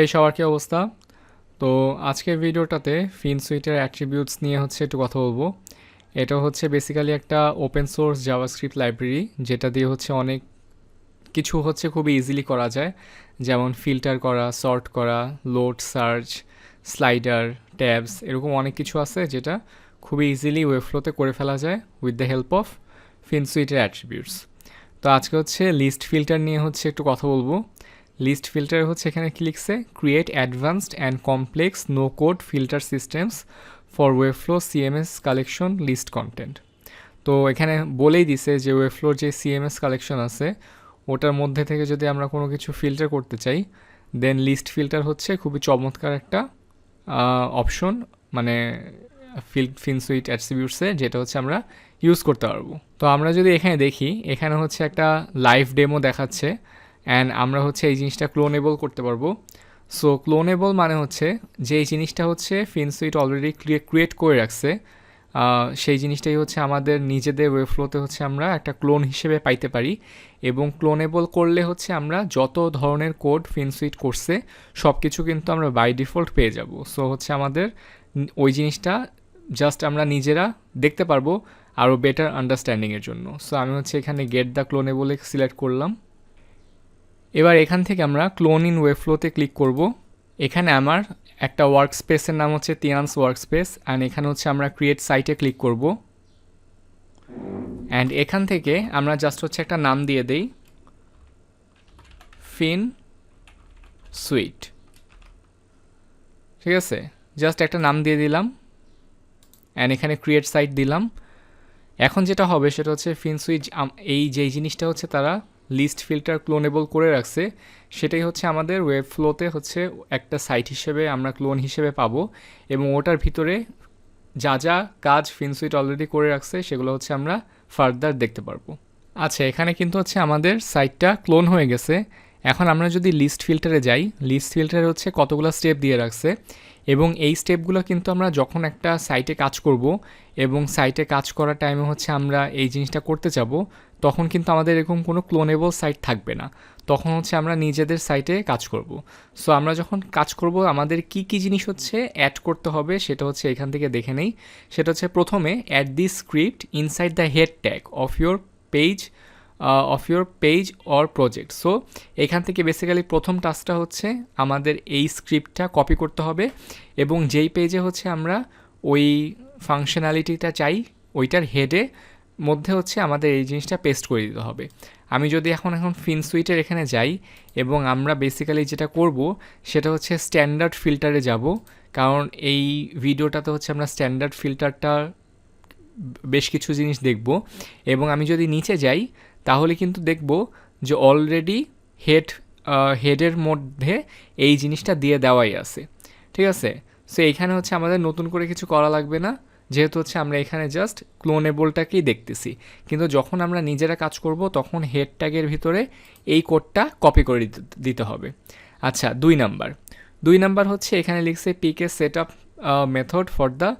এই সবার কি অবস্থা? তো আজকের ভিডিওটাতে ফিনসুইটের অ্যাট্রিবিউটস নিয়ে হচ্ছে একটু কথা বলবো। এটা হচ্ছে বেসিক্যালি একটা ওপেন সোর্স জাভাস্ক্রিপ্ট লাইব্রেরি, যেটা দিয়ে হচ্ছে অনেক কিছু হচ্ছে খুবই ইজিলি করা যায়, যেমন ফিল্টার করা, সর্ট করা, লোড, সার্চ, স্লাইডার, ট্যাবস, এরকম অনেক কিছু আছে যেটা খুবই ইজিলি ওয়েবফ্লোতে করে ফেলা যায় উইথ দ্য হেল্প অফ ফিনসুইটের অ্যাট্রিবিউটস। তো আজকে হচ্ছে লিস্ট ফিল্টার নিয়ে হচ্ছে একটু কথা বলবো। লিস্ট ফিল্টার হচ্ছে এখানে কি লিখছে, create advanced and complex no code filter systems for Webflow CMS collection list content. তো এখানে বলেই দিছে যে ওয়েবফ্লোর যে সিএমএস কালেকশন আছে ওটার মধ্যে থেকে যদি আমরা কোনো কিছু ফিল্টার করতে চাই, দেন লিস্ট ফিল্টার হচ্ছে খুবই চমৎকার একটা অপশন, মানে ফিনসুইট অ্যাট্রিবিউটসে, যেটা হচ্ছে আমরা ইউজ করতে পারবো। তো আমরা যদি এখানে দেখি, এখানে হচ্ছে একটা লাইভ ডেমো দেখাচ্ছে অ্যান্ড আমরা হচ্ছে এই জিনিসটা ক্লোনেবল করতে পারবো। সো ক্লোনেবল মানে হচ্ছে যে এই জিনিসটা হচ্ছে ফিনসুইট অলরেডি ক্রিয়েট করে রাখছে, সেই জিনিসটাই হচ্ছে আমাদের নিজেদের ওয়েবফ্লোতে হচ্ছে আমরা একটা ক্লোন হিসেবে পাইতে পারি। এবং ক্লোনেবল করলে হচ্ছে আমরা যত ধরনের কোড ফিনসুইট করছে সব কিছু কিন্তু আমরা বাই ডিফল্ট পেয়ে যাব। সো হচ্ছে আমাদের ওই জিনিসটা জাস্ট আমরা নিজেরা দেখতে পারবো আরও বেটার আন্ডারস্ট্যান্ডিংয়ের জন্য। সো আমি হচ্ছে এখানে গেট দ্য ক্লোনেবলে সিলেক্ট করলাম। এবার এখান থেকে আমরা ক্লোন ইন ওয়েবফ্লোতে ক্লিক করব। এখানে আমার একটা ওয়ার্ক স্পেসের নাম হচ্ছে তিয়ানস ওয়ার্ক স্পেস, অ্যান্ড এখানে হচ্ছে আমরা ক্রিয়েট সাইটে ক্লিক করব। অ্যান্ড এখান থেকে আমরা জাস্ট হচ্ছে একটা নাম দিয়ে দেই, ফিন সুইট। ঠিক আছে, জাস্ট একটা নাম দিয়ে দিলাম অ্যান্ড এখানে ক্রিয়েট সাইট দিলাম। এখন যেটা হবে সেটা হচ্ছে ফিনসুইট এই যেই জিনিসটা হচ্ছে তারা লিস্ট ফিল্টার ক্লোনেবল করে রাখছে, সেটাই হচ্ছে আমাদের ওয়েব ফ্লোতে হচ্ছে একটা সাইট হিসেবে আমরা ক্লোন হিসেবে পাবো। এবং ওটার ভিতরে যা যা কাজ ফিনসুইট অলরেডি করে রাখছে সেগুলো হচ্ছে আমরা ফার্দার দেখতে পারবো। আচ্ছা, এখানে কিন্তু হচ্ছে আমাদের সাইটটা ক্লোন হয়ে গেছে। এখন আমরা যদি লিস্ট ফিল্টারে যাই, লিস্ট ফিল্টারে হচ্ছে কতগুলো স্টেপ দিয়ে রাখছে, এবং এই স্টেপগুলো কিন্তু আমরা যখন একটা সাইটে কাজ করব এবং সাইটে কাজ করার টাইমে হচ্ছে আমরা এই জিনিসটা করতে যাব, তখন কিন্তু আমাদের এরকম কোনো ক্লোনেবল সাইট থাকবে না। তখন হচ্ছে আমরা নিজেদের সাইটে কাজ করব। সো আমরা যখন কাজ করব আমাদের কি কি জিনিস হচ্ছে অ্যাড করতে হবে সেটা হচ্ছে এখান থেকে দেখে নেই। সেটা হচ্ছে প্রথমে add the script inside the head tag of your page or project. So এখান থেকে বেসিক্যালি প্রথম টাস্কটা হচ্ছে আমাদের এই স্ক্রিপ্টটা কপি করতে হবে এবং যেই পেজে হচ্ছে আমরা ওই ফাংশনালিটিটা চাই ওইটার হেডে মধ্যে হচ্ছে আমাদের এই জিনিসটা পেস্ট করে দিতে হবে। আমি যদি এখন ফিনসুইটের এখানে যাই এবং আমরা বেসিক্যালি যেটা করব সেটা হচ্ছে স্ট্যান্ডার্ড ফিল্টারে যাব, কারণ এই ভিডিওটাতে হচ্ছে আমরা স্ট্যান্ডার্ড ফিল্টারটা বেশ কিছু জিনিস দেখব। এবং আমি যদি নিচে যাই তাহলে কিন্তু দেখব যে অলরেডি হেডের মধ্যে এই জিনিসটা দিয়ে দেওয়াই আছে। ঠিক আছে, সো এইখানে হচ্ছে আমাদের নতুন করে কিছু করা লাগবে না, যেহেতু হচ্ছে আমরা এখানে জাস্ট ক্লোনেবলটাকেই দেখতেছি। কিন্তু যখন আমরা নিজেরা কাজ করব তখন হেড ট্যাগের ভিতরে এই কোডটা কপি করে দিতে হবে। আচ্ছা, দুই নাম্বার হচ্ছে এখানে লিখছে পিকে set up method for the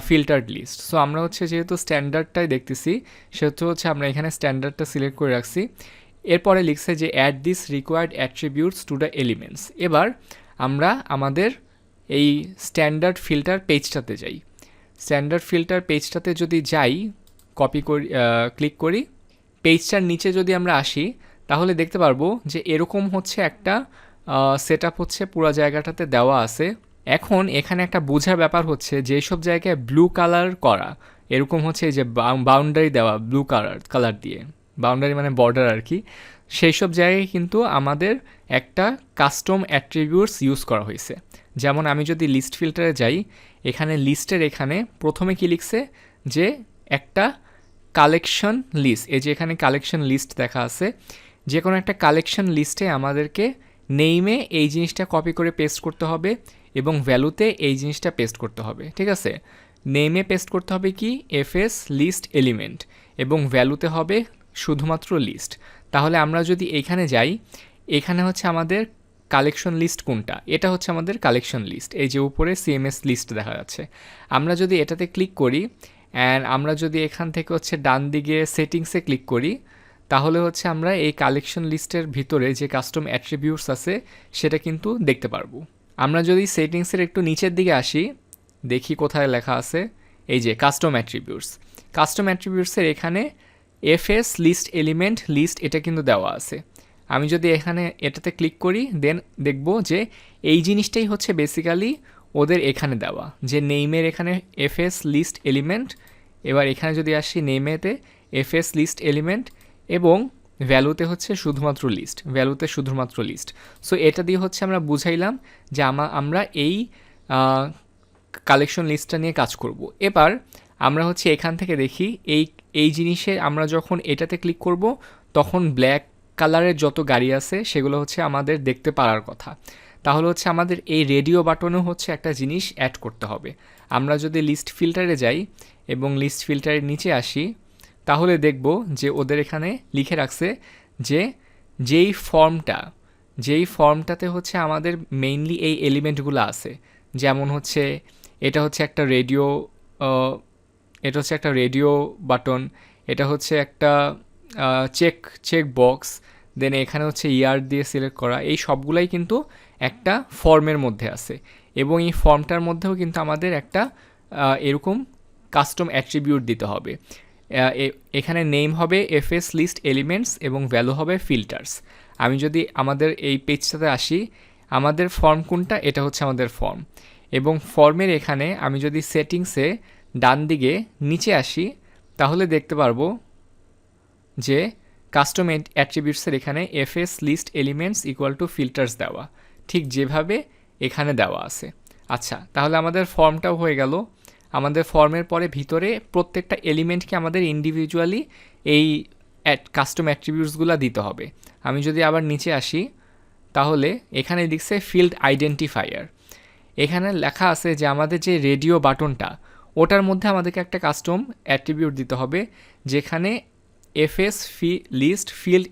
filtered list. So আমরা হচ্ছে যেহেতু স্ট্যান্ডার্ডটাই দেখতেছি সেহেতু হচ্ছে আমরা এখানে স্ট্যান্ডার্ডটা সিলেক্ট করে রাখছি। এরপরে লিখছে যে add this required attributes to the elements. এবার আমরা আমাদের এই স্ট্যান্ডার্ড ফিল্টার পেজটাতে যাই। স্ট্যান্ডার্ড ফিল্টার পেজটাতে যদি যাই, কপি করি, ক্লিক করি, পেজটার নিচে যদি আমরা আসি তাহলে দেখতে পারবো যে এরকম হচ্ছে একটা সেট আপ হচ্ছে পুরো জায়গাটাতে দেওয়া আছে। এখন এখানে একটা বোঝার ব্যাপার হচ্ছে যেসব জায়গায় ব্লু কালার করা, এরকম হচ্ছে যে বাউন্ডারি দেওয়া ব্লু কালার দিয়ে, বাউন্ডারি মানে বর্ডার আর কি, সেই সব জায়গায় কিন্তু আমাদের একটা কাস্টম অ্যাট্রিবিউটস ইউজ করা হয়েছে। যেমন আমি যদি লিস্ট ফিল্টারে যাই, এখানে লিস্টের এখানে প্রথমে কি লিখছে যে একটা কালেকশন লিস্ট, এই যে এখানে কালেকশন লিস্ট দেখা আছে, যে কোনো একটা কালেকশন লিস্টে আমাদেরকে নেইমে এই জিনিসটা কপি করে পেস্ট করতে হবে এবং ভ্যালুতে এই জিনিসটা পেস্ট করতে হবে। ঠিক আছে, নেমে পেস্ট করতে হবে কি এফএস লিস্ট এলিমেন্ট এবং ভ্যালুতে হবে শুধুমাত্র লিস্ট। তাহলে আমরা যদি এখানে যাই, এখানে হচ্ছে আমাদের কালেকশন লিস্ট কোনটা, এটা হচ্ছে আমাদের কালেকশন লিস্ট, এই যে উপরে সিএমএস লিস্ট দেখা যাচ্ছে। আমরা যদি এটাতে ক্লিক করি অ্যান্ড আমরা যদি এখান থেকে হচ্ছে ডান দিকে সেটিংসে ক্লিক করি, তাহলে হচ্ছে আমরা এই কালেকশন লিস্টের ভিতরে যে কাস্টম অ্যাট্রিবিউটস আছে সেটা কিন্তু দেখতে পারবো। আমরা যদি সেটিংসের একটু নিচের দিকে আসি, দেখি কোথায় লেখা আছে, এই যে কাস্টম অ্যাট্রিবিউটস। কাস্টম অ্যাট্রিবিউটসের এখানে এফএস লিস্ট এলিমেন্ট লিস্ট এটা কিন্তু দেওয়া আছে। আমি যদি এখানে এটাতে ক্লিক করি দেন দেখব যে এই জিনিসটাই হচ্ছে বেসিক্যালি ওদের এখানে দেওয়া, যে নেইমের এখানে এফএস লিস্ট এলিমেন্ট। এবার এখানে যদি আসি নেইমেতে এফএস লিস্ট এলিমেন্ট এবং ভ্যালুতে হচ্ছে শুধুমাত্র লিস্ট, ভ্যালুতে শুধুমাত্র লিস্ট। সো এটা দিয়ে হচ্ছে আমরা বুঝাইলাম যে আমরা এই কালেকশন লিস্টটা নিয়ে কাজ করব। এবার আমরা হচ্ছে এখান থেকে দেখি এই জিনিসে আমরা যখন এটাতে ক্লিক করব তখন ব্ল্যাক কালারের যত গাড়ি আছে সেগুলো হচ্ছে আমাদের দেখতে পারার কথা। তাহলে হচ্ছে আমাদের এই রেডিও বাটনেও হচ্ছে একটা জিনিস অ্যাড করতে হবে। আমরা যদি লিস্ট ফিল্টারে যাই এবং লিস্ট ফিল্টারের নিচে আসি তাহলে দেখব যে ওদের এখানে লিখে রাখছে যে যেই ফর্মটাতে হচ্ছে আমাদের মেইনলি এই এলিমেন্টগুলো আছে, যেমন হচ্ছে এটা হচ্ছে একটা রেডিও, এটা হচ্ছে একটা রেডিও বাটন, এটা হচ্ছে একটা চেক বক্স, দেন এখানে হচ্ছে ইয়ার দিয়ে সিলেক্ট করা, এই সবগুলাই কিন্তু একটা ফর্মের মধ্যে আছে। এবং এই ফর্মটার মধ্যেও কিন্তু আমাদের একটা এরকম কাস্টম অ্যাট্রিবিউট দিতে হবে। এখানে নেম হবে এফএস লিস্ট এলিমেন্টস এবং ভ্যালু হবে ফিল্টার্স। আমি যদি আমাদের এই পেজটাতে আসি, আমাদের ফর্ম কোনটা, এটা হচ্ছে আমাদের ফর্ম। এবং ফর্মের এখানে আমি যদি সেটিংসে ডান দিকে নিচে আসি তাহলে দেখতে পারবো যে কাস্টম অ্যাট্রিবিউটসের এখানে FS list elements equal to filters দেওয়া, ঠিক যেভাবে এখানে দেওয়া আছে। আচ্ছা, তাহলে আমাদের ফর্মটাও হয়ে গেল। আমাদের ফর্মের পরে ভিতরে প্রত্যেকটা এলিমেন্টকে আমাদের ইন্ডিভিজুয়ালি এই কাস্টম অ্যাট্রিবিউটসগুলো দিতে হবে। আমি যদি আবার নিচে আসি তাহলে এখানে লিখছে ফিল্ড আইডেন্টিফায়ার। এখানে লেখা আছে যে আমাদের যে রেডিও বাটনটা ওটার মধ্যে আমাদেরকে একটা কাস্টম অ্যাট্রিবিউট দিতে হবে, যেখানে এফএস লিস্ট ফিল্ড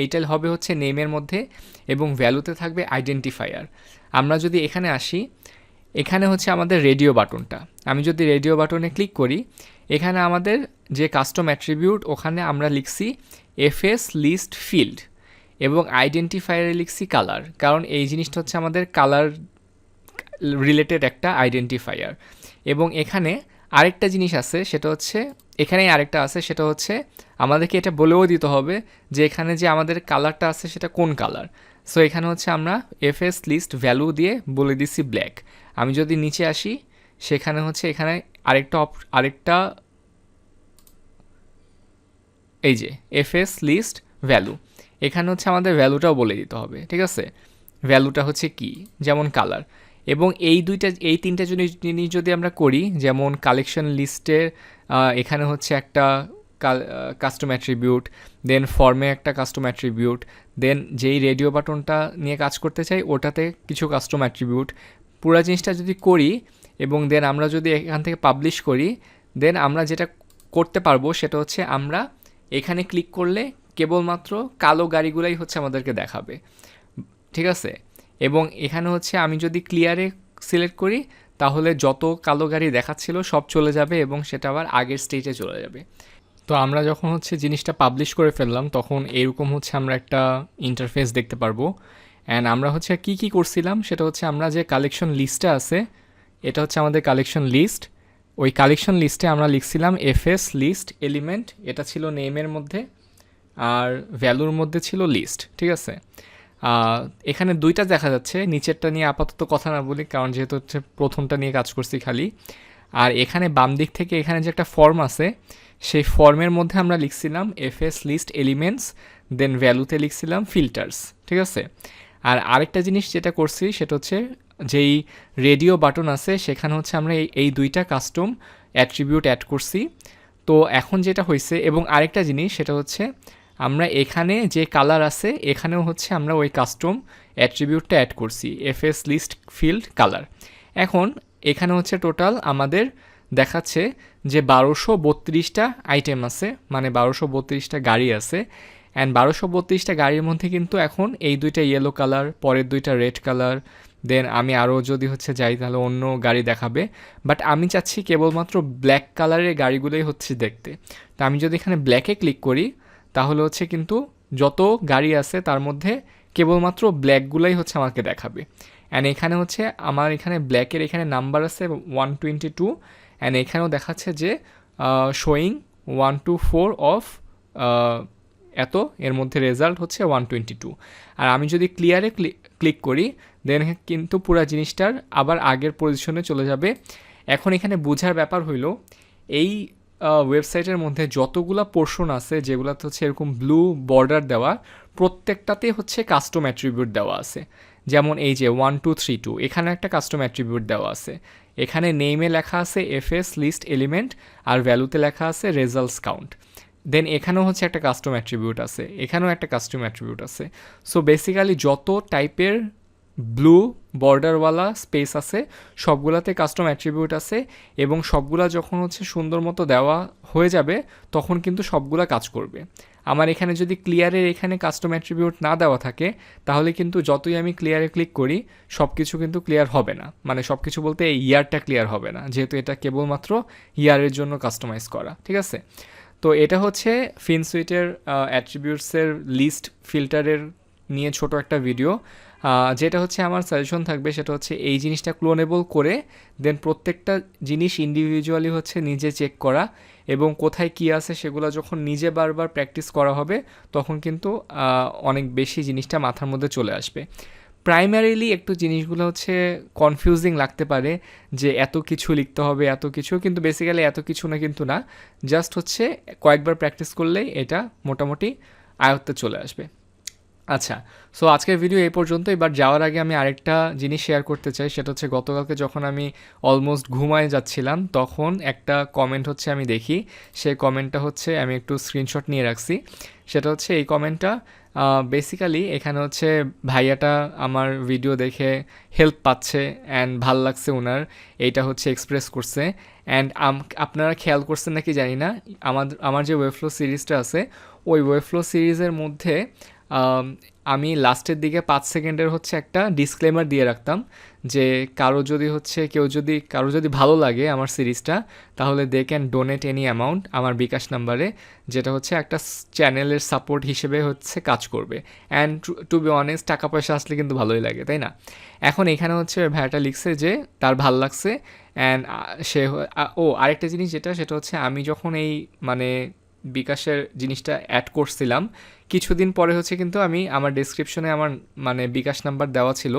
এইটা হবে হচ্ছে নেমের মধ্যে এবং ভ্যালুতে থাকবে আইডেন্টিফায়ার। আমরা যদি এখানে আসি, এখানে হচ্ছে আমাদের রেডিও বাটনটা। আমি যদি রেডিও বাটনে ক্লিক করি, এখানে আমাদের যে কাস্টম অ্যাট্রিবিউট ওখানে আমরা লিখছি এফএস লিস্ট ফিল্ড এবং আইডেন্টিফায়ারে লিখছি কালার, কারণ এই জিনিসটা হচ্ছে আমাদের কালার রিলেটেড একটা আইডেন্টিফায়ার। এবং এখানে আরেকটা জিনিস আছে, সেটা হচ্ছে এখানেই আরেকটা আছে, সেটা হচ্ছে আমাদেরকে এটা বলেও দিতে হবে যে এখানে যে আমাদের কালারটা আছে সেটা কোন কালার। সো এখানে হচ্ছে আমরা এফএস লিস্ট ভ্যালু দিয়ে বলে দিছি ব্ল্যাক। আমি যদি নিচে আসি সেখানে হচ্ছে এখানে আরেকটা এই যে এফএস লিস্ট ভ্যালু, এখানে হচ্ছে আমাদের ভ্যালুটাও বলে দিতে হবে। ঠিক আছে, ভ্যালুটা হচ্ছে কি, যেমন কালার। এবং এই তিনটা জিনিস যদি আমরা করি, যেমন কালেকশন লিস্টের এখানে হচ্ছে একটা কাস্টম অ্যাট্রিবিউট, দেন ফর্মে একটা কাস্টম অ্যাট্রিবিউট, দেন যেই রেডিও বাটনটা নিয়ে কাজ করতে চাই ওটাতে কিছু কাস্টম অ্যাট্রিবিউট, পুরো জিনিসটা যদি করি এবং দেন আমরা যদি এখান থেকে পাবলিশ করি, দেন আমরা যেটা করতে পারবো সেটা হচ্ছে আমরা এখানে ক্লিক করলে কেবলমাত্র কালো গাড়িগুলাই হচ্ছে আমাদেরকে দেখাবে। ঠিক আছে, এবং এখানে হচ্ছে আমি যদি ক্লিয়ারে সিলেক্ট করি তাহলে যত কালো গাড়ি দেখাচ্ছিল সব চলে যাবে এবং সেটা আবার আগের স্টেজে চলে যাবে। তো আমরা যখন হচ্ছে জিনিসটা পাবলিশ করে ফেললাম তখন এরকম হচ্ছে আমরা একটা ইন্টারফেস দেখতে পারবো। অ্যান্ড আমরা হচ্ছে কি করছিলাম সেটা হচ্ছে আমরা যে কালেকশন লিস্টটা আছে, এটা হচ্ছে আমাদের কালেকশন লিস্ট, ওই কালেকশন লিস্টে আমরা লিখছিলাম এফএস লিস্ট এলিমেন্ট, এটা ছিল নেমের মধ্যে আর ভ্যালুর মধ্যে ছিল লিস্ট। ঠিক আছে, এখানে দুইটা দেখা যাচ্ছে, নিচেরটা নিয়ে আপাতত কথা না বলি কারণ যেহেতু হচ্ছে প্রথমটা নিয়ে কাজ করছি খালি। আর এখানে বাম দিক থেকে এখানে যে একটা ফর্ম আছে সেই ফর্মের মধ্যে আমরা লিখছিলাম এফএস লিস্ট এলিমেন্টস, দেন ভ্যালুতে লিখছিলাম ফিল্টার্স। ঠিক আছে, আর আরেকটা জিনিস যেটা করছি সেটা হচ্ছে যেই রেডিও বাটন আছে সেখানে হচ্ছে আমরা এই দুইটা কাস্টম অ্যাট্রিবিউট অ্যাড করছি। তো এখন যেটা হয়েছে, এবং আরেকটা জিনিস সেটা হচ্ছে আমরা এখানে যে কালার আছে এখানেও হচ্ছে আমরা ওই কাস্টম অ্যাট্রিবিউটটা অ্যাড করছি এফএস লিস্ট ফিল্ড কালার। এখন এখানে হচ্ছে টোটাল আমাদের দেখাচ্ছে যে 1232টা আইটেম আছে, মানে 1232টা গাড়ি আছে। অ্যান্ড 1232টা গাড়ির মধ্যে কিন্তু এখন এই দুইটা ইয়েলো কালার, পরের দুইটা রেড কালার, দেন আমি আরও যদি হচ্ছে যাই তাহলে অন্য গাড়ি দেখাবে, বাট আমি চাচ্ছি কেবলমাত্র ব্ল্যাক কালারের গাড়িগুলোই হচ্ছে দেখতে। তো আমি যদি এখানে ব্ল্যাকে ক্লিক করি তাহলে হচ্ছে কিন্তু যত গাড়ি আছে তার মধ্যে কেবলমাত্র ব্ল্যাকগুলাই হচ্ছে আমাকে দেখাবে। অ্যান্ড এখানে হচ্ছে আমার এখানে ব্ল্যাকের এখানে নাম্বার আছে 122, অ্যান্ড এখানেও দেখাচ্ছে যে শোয়িং 124 অফ এত, এর মধ্যে রেজাল্ট হচ্ছে 122। আর আমি যদি ক্লিয়ারে ক্লিক করি দেন কিন্তু পুরো জিনিসটার আবার আগের পজিশনে চলে যাবে। এখন এখানে বোঝার ব্যাপার হইল এই ওয়েবসাইটের মধ্যে যতগুলো পোর্শন আছে যেগুলোতে হচ্ছে এরকম ব্লু বর্ডার দেওয়া, প্রত্যেকটাতেই হচ্ছে কাস্টম অ্যাট্রিবিউট দেওয়া আছে। যেমন এই যে 1232 এখানে একটা কাস্টম অ্যাট্রিবিউট দেওয়া আছে। এখানে নেমে লেখা আছে এফএস লিস্ট এলিমেন্ট, আর ভ্যালুতে লেখা আছে রেজাল্টস কাউন্ট। দেন এখানেও হচ্ছে একটা কাস্টম অ্যাট্রিবিউট আছে, এখানেও একটা কাস্টম অ্যাট্রিবিউট আছে। সো বেসিক্যালি যত টাইপের ব্লু বর্ডারওয়ালা স্পেস আছে সবগুলাতে কাস্টম অ্যাট্রিবিউট আছে, এবং সবগুলা যখন হচ্ছে সুন্দর মতো দেওয়া হয়ে যাবে তখন কিন্তু সবগুলা কাজ করবে। আমার এখানে যদি ক্লিয়ারের এখানে কাস্টম অ্যাট্রিবিউট না দেওয়া থাকে তাহলে কিন্তু যতই আমি ক্লিয়ারে ক্লিক করি সব কিছু কিন্তু ক্লিয়ার হবে না, মানে সব কিছু বলতে এই ইয়ারটা ক্লিয়ার হবে না, যেহেতু এটা কেবলমাত্র ইয়ারের জন্য কাস্টমাইজ করা। ঠিক আছে, তো এটা হচ্ছে ফিনসুইটের অ্যাট্রিবিউটসের লিস্ট ফিল্টারের নিয়ে ছোট একটা ভিডিও। যেটা হচ্ছে আমার সাজেশন থাকবে সেটা হচ্ছে এই জিনিসটা ক্লোনেবল করে দেন প্রত্যেকটা জিনিস ইন্ডিভিজুয়ালি হচ্ছে নিজে চেক করা, এবং কোথায় কী আছে সেগুলো যখন নিজে বারবার প্র্যাকটিস করা হবে তখন কিন্তু অনেক বেশি জিনিসটা মাথার মধ্যে চলে আসবে। প্রাইমারিলি একটু জিনিসগুলো হচ্ছে কনফিউজিং লাগতে পারে যে এত কিছু লিখতে হবে এত কিছু, কিন্তু বেসিক্যালি এত কিছু না, কিন্তু না, জাস্ট হচ্ছে কয়েকবার প্র্যাকটিস করলেই এটা মোটামুটি আয়ত্তে চলে আসবে। আচ্ছা, সো আজকের ভিডিও এই পর্যন্ত। এবার যাওয়ার আগে আমি আরেকটা জিনিস শেয়ার করতে চাই, সেটা হচ্ছে গতকালকে যখন আমি অলমোস্ট ঘুমায় যাচ্ছিলাম তখন একটা কমেন্ট হচ্ছে আমি দেখি। সেই কমেন্টটা হচ্ছে আমি একটু স্ক্রিনশট নিয়ে রাখছি। সেটা হচ্ছে এই কমেন্টটা বেসিক্যালি এখানে হচ্ছে ভাইয়াটা আমার ভিডিও দেখে হেল্প পাচ্ছে অ্যান্ড ভাল লাগছে ওনার, এইটা হচ্ছে এক্সপ্রেস করছে। অ্যান্ড আপনারা খেয়াল করছেন নাকি জানি না, আমার যে ওয়েবফ্লো সিরিজটা আছে ওই ওয়েবফ্লো সিরিজের মধ্যে আমি লাস্টের দিকে 5 সেকেন্ডের হচ্ছে একটা ডিসক্লেমার দিয়ে রাখতাম যে কারো যদি ভালো লাগে আমার সিরিজটা তাহলে they can donate any amount আমার বিকাশ নাম্বারে, যেটা হচ্ছে একটা চ্যানেলের সাপোর্ট হিসেবে হচ্ছে কাজ করবে। অ্যান্ড টু বি অনেস্ট টাকা পয়সা আসলে কিন্তু ভালোই লাগে, তাই না? এখন এখানে হচ্ছে ভাইয়াটা লিখছে যে তার ভাল লাগছে। অ্যান্ড সে আরেকটা জিনিস সেটা হচ্ছে আমি যখন এই মানে বিকাশের জিনিসটা অ্যাড করছিলাম কিছুদিন পরে হচ্ছে কিন্তু আমি আমার ডেসক্রিপশনে আমার মানে বিকাশ নাম্বার দেওয়া ছিল,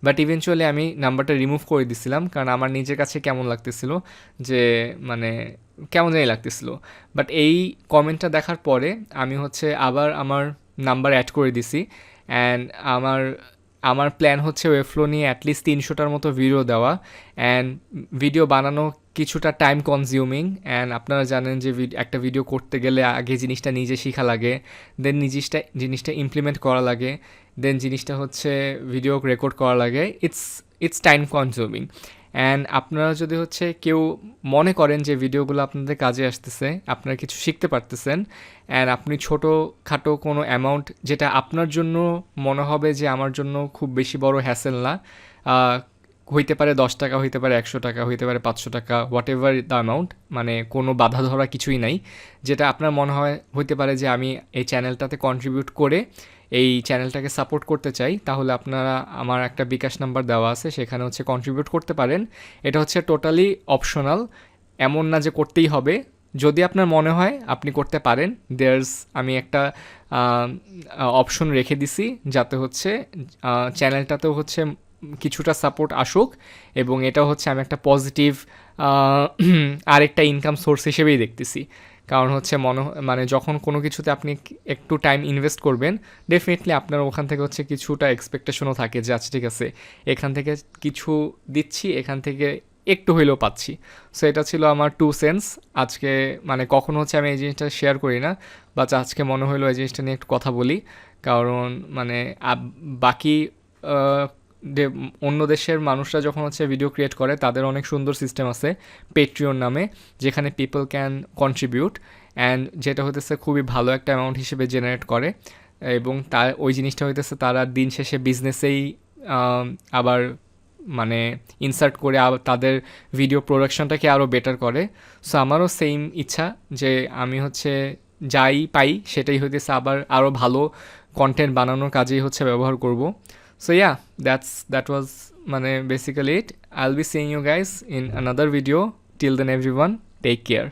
বাট ইভেনচুয়ালি আমি নাম্বারটা রিমুভ করে দিছিলাম কারণ আমার নিজের কাছে কেমন লাগতেছিল যে মানে কেমন জানি লাগতেছিল। বাট এই কমেন্টটা দেখার পরে আমি হচ্ছে আবার আমার নাম্বার অ্যাড করে দিছি। অ্যান্ড আমার প্ল্যান হচ্ছে ওয়েবফ্লো নিয়ে অ্যাটলিস্ট 300টার মতো ভিডিও দেওয়া। অ্যান্ড ভিডিও বানানো কিছুটা টাইম কনজিউমিং, অ্যান্ড আপনারা জানেন যে একটা ভিডিও করতে গেলে আগে জিনিসটা নিজে শেখা লাগে, দেন জিনিসটা ইমপ্লিমেন্ট করা লাগে, দেন জিনিসটা হচ্ছে ভিডিও রেকর্ড করা লাগে। It's time consuming. অ্যান্ড আপনারা যদি হচ্ছে কেউ মনে করেন যে ভিডিওগুলো আপনাদের কাজে আসতেছে, আপনারা কিছু শিখতে পারতেছেন, অ্যান্ড আপনি ছোটোখাটো কোনো অ্যামাউন্ট যেটা আপনার জন্য মনে হবে যে আমার জন্য খুব বেশি বড় হ্যাসেল না, হইতে পারে 10 টাকা, হইতে পারে 100 টাকা, হইতে পারে 500 টাকা, হোয়াট এভার দ্য অ্যামাউন্ট, মানে কোনো বাধা ধরা কিছুই নাই, যেটা আপনার মনে হইতে পারে যে আমি এই চ্যানেলটাতে কন্ট্রিবিউট করে এই চ্যানেলটাকে সাপোর্ট করতে চাই, তাহলে আপনারা আমার একটা বিকাশ নাম্বার দেওয়া আছে সেখানে হচ্ছে কন্ট্রিবিউট করতে পারেন। এটা হচ্ছে টোটালি অপশনাল, এমন না যে করতেই হবে। যদি আপনার মনে হয় আপনি করতে পারেন, আমি একটা অপশন রেখে দিছি যাতে হচ্ছে চ্যানেলটাতেও হচ্ছে কিছুটা সাপোর্ট আসুক, এবং এটা হচ্ছে আমি একটা পজিটিভ আরেকটা ইনকাম সোর্স হিসেবেই দেখতেছি। কারণ হচ্ছে মানে যখন কোনো কিছুতে আপনি একটু টাইম ইনভেস্ট করবেন ডেফিনেটলি আপনার ওখান থেকে হচ্ছে কিছুটা এক্সপেকটেশনও থাকে যে আচ্ছা ঠিক আছে এখান থেকে কিছু দিচ্ছি, এখান থেকে একটু হইলেও পাচ্ছি। সো এটা ছিল আমার 2 সেন্স আজকে। মানে কখনো হচ্ছে আমি এই জিনিসটা শেয়ার করি না, বা আজকে মনে হলো এই জিনিসটা নিয়ে একটু কথা বলি, কারণ মানে বাকি অন্য দেশের মানুষরা যখন হচ্ছে ভিডিও ক্রিয়েট করে তাদের অনেক সুন্দর সিস্টেম আছে পেট্রিয়ন নামে, যেখানে পিপল ক্যান কন্ট্রিবিউট, অ্যান্ড যেটা হতেছে খুবই ভালো একটা অ্যামাউন্ট হিসেবে জেনারেট করে, এবং তার ওই জিনিসটা হইতেছে তারা দিন শেষে বিজনেসেই আবার মানে ইনসার্ট করে তাদের ভিডিও প্রোডাকশনটাকে আরও বেটার করে। সো আমারও সেম ইচ্ছা যে আমি হচ্ছে যাই পাই সেটাই হইতেছে আবার আরও ভালো কন্টেন্ট বানানোর কাজেই হচ্ছে ব্যবহার করব। সো ইয়া, দ্যাট ওয়াজ মানে basically it. I'll be seeing you guys in another video. Till then everyone, take care.